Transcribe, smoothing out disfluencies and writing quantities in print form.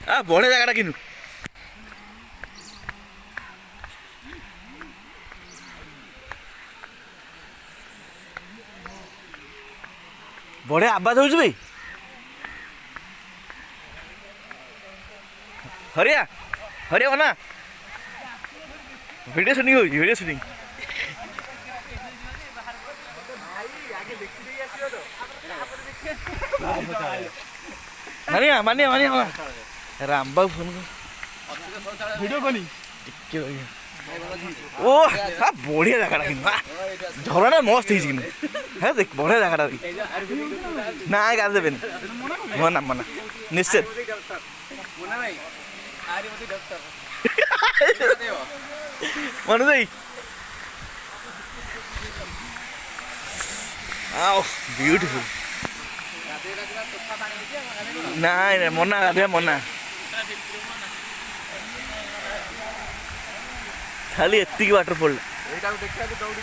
ବଢିଆ ଜାଗାଟା କିନ୍ତୁ ବଢିଆ ଆବାଜ ହଉଛି ଭାଇ। ହରିଆ ହରିଆ ବନା ଭିଡ଼ିଓ ସୁଟିଂ ହଉଛି ଭିଡ଼ିଓ ସୁଟିଂ। ମାନିଆ ମାନିଆ ମାନିଆ ରାମବାବୁ ଫୋନ ଭିଡ଼ିଓ କଲି ଟିକେ ଓ ବଢିଆ ଜାଗାଟା କିନ୍ତୁ ଝରଣା ମସ୍ତ ହେଇଛି କିନ୍ତୁ ହେ ଦେଖ ବଢିଆ ଜାଗାଟା ନା ଗାଧି ଦେବେନି ମନା ମନା ନିଶ୍ଚିତ ମନେ ଦେଇ ଆଉ ବ୍ୟୁଟିଫୁଲ ନାଇଁ ନାଇଁ ମନା ଗାଧୋଇବା ମନା ଖାଲି ଏତିକି ୱାଟରଫଲ୍ ଏଇଟାକୁ ଦେଖିବାକୁ ଦୌଡ଼ି